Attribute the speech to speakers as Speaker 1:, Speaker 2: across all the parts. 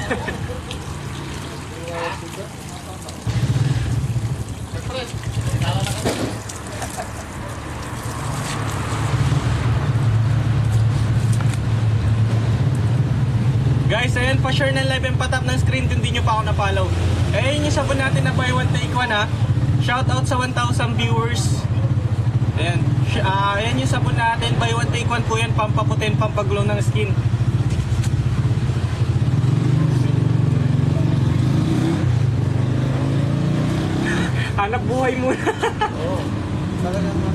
Speaker 1: Guys, ayan, pa-share ng live and patap ng screen kung di nyo pa ako na-follow. Ayan yung sabon natin na buy one take one ha. Shout out sa 1,000 viewers. Ayan, ayan yung sabon natin, buy one take one po yan, pampaputin, pampagulong ng skin. Hanap buhay muna.
Speaker 2: Oo. Talagang ano.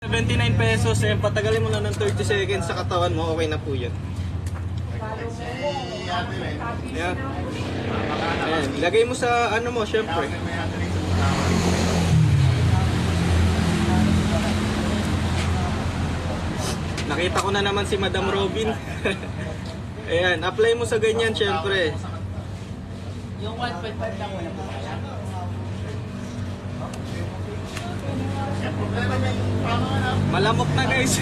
Speaker 1: 79 pesos, eh, patagalin mo na ng 30 seconds sa katawan mo, okay na po yan. Ayan. Ayan. Lagay mo sa ano mo, syempre. Nakita ko na naman si Madam Robin. Ayan, apply mo sa ganyan, syempre.
Speaker 3: Yung 1.5 lang wala pa.
Speaker 1: Malamok na guys.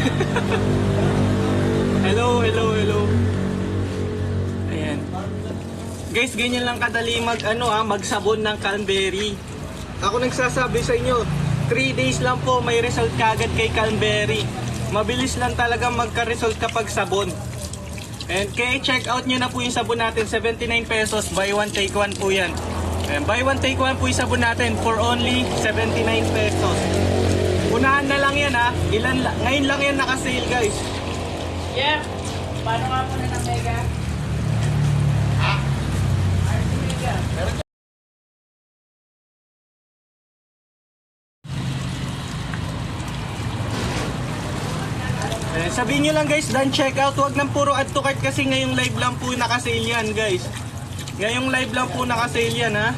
Speaker 1: Hello, hello, hello. Ayan. Guys, ganyan lang kadali magsabon ng Calmberry. Ako nagsasabi sa inyo, 3 days lang po may result kagad kay Calmberry. Mabilis lang talaga magka-result kapag sabon. And kaya check out nyo na po yung sabon natin, 79 pesos, buy one take one po yan. And buy one take one po yung sabon natin for only 79 pesos. Unahan na lang yan ha. Ngayon lang yan naka-sale guys.
Speaker 3: Yeah. Paano nga muna ng Mega?
Speaker 2: Ha?
Speaker 3: Ano si Mega?
Speaker 1: Sabihin nyo lang guys, done check out. Huwag nang puro add to cart kasi ngayong live lang po naka-sale yan guys. Ngayong live lang po naka-sale yan ha.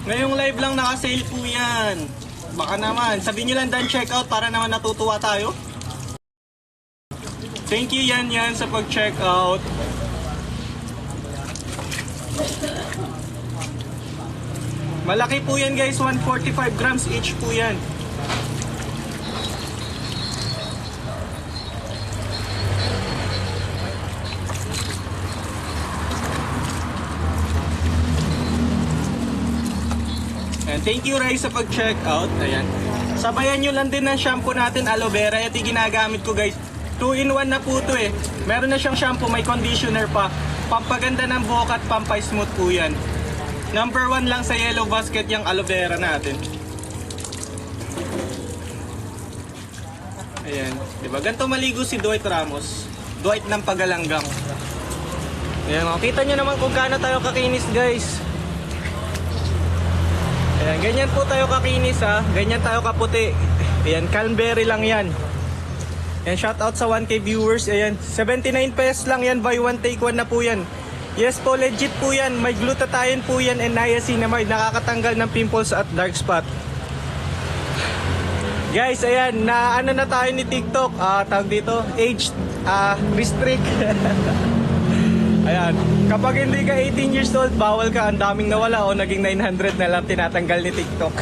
Speaker 1: Ngayong live lang naka-sale po yan. Baka naman, sabihin nyo lang done check out para naman natutuwa tayo. Thank you yan sa pag-check out. Malaki po yan guys, 145 grams each po yan. And thank you Ray sa pag-check out. Ayan. Sabayan nyo lang din ng shampoo natin, aloe vera. Ito yung ginagamit ko guys. 2-in-1 na po ito eh. Meron na siyang shampoo, may conditioner pa. Pampaganda ng buhok at pampay-smooth po yan. Number 1 lang sa yellow basket yung aloe vera natin. Ayan. Diba? Ganito maligo si Dwight Ramos. Dwight ng Pagalanggang. Ayan. Kita nyo naman kung gaano tayo kakinis guys. Ayan, ganyan po tayo kakinis ha. Ganyan tayo kaputi. Ayan, Calmberry lang yan. Ayan, shoutout sa 1K viewers. Ayan, 79 pesos lang yan. Buy one take one na po yan. Yes po, legit po yan. May glutathione po yan and niacinamide. Nakakatanggal ng pimples at dark spot. Guys, ayan, na ano na tayo ni TikTok. Tawag dito, age restrict. Ayan, kapag hindi ka 18 years old, bawal ka, ang daming nawala o naging 900 na lang tinatanggal ni TikTok.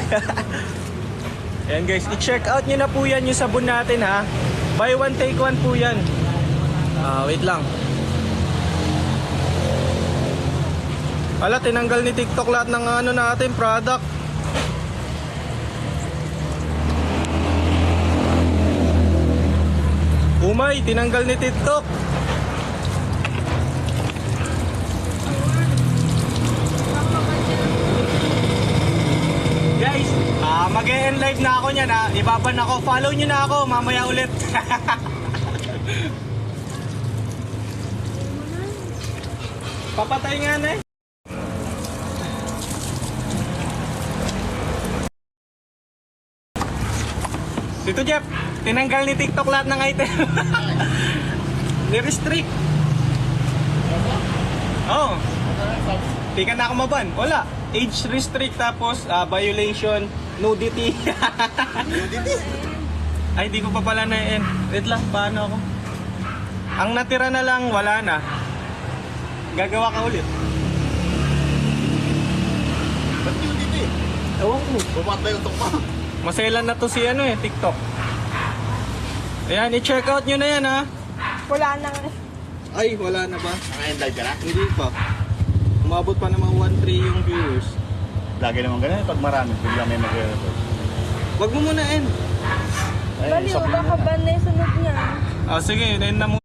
Speaker 1: Ayan guys, i-check out nyo na po yan yung sabon natin ha. Buy one take one po yan. Wait lang. Wala, tinanggal ni TikTok lahat ng ano natin, product. Umay, tinanggal ni TikTok. Guys, mag-e-end live na ako niyan ha. Ibaban ako. Follow nyo na ako. Mamaya ulit. Papatay nga na eh. Dito Jeff, tinanggal ni TikTok lahat ng item. Ni-restrict. Oo. Di ka na ako maban. Wala. Age restrict tapos violation, nudity.
Speaker 2: Nudity?
Speaker 1: Ay, di ko pa pala na-end. Wait lang, paano ako? Ang natira na lang, wala na. Gagawa ka ulit.
Speaker 2: Ba't yun dito eh?
Speaker 1: Ewan ko.
Speaker 2: Pumatay yung tukma.
Speaker 1: Maselan na to si ano eh, TikTok. Ayan, i-check out nyo na yan ha.
Speaker 4: Wala nang...
Speaker 1: Ay, wala na ba?
Speaker 2: Naka-end live ka na?
Speaker 1: Hindi pa. Umabot pa naman 1-3 yung viewers.
Speaker 2: Lagi naman ganun. Pag marami, bigla may mag-repost.
Speaker 1: Wag mo muna end.
Speaker 4: Baliw, baka ban na yung sunod niya.
Speaker 1: Ah, sige, end na muna.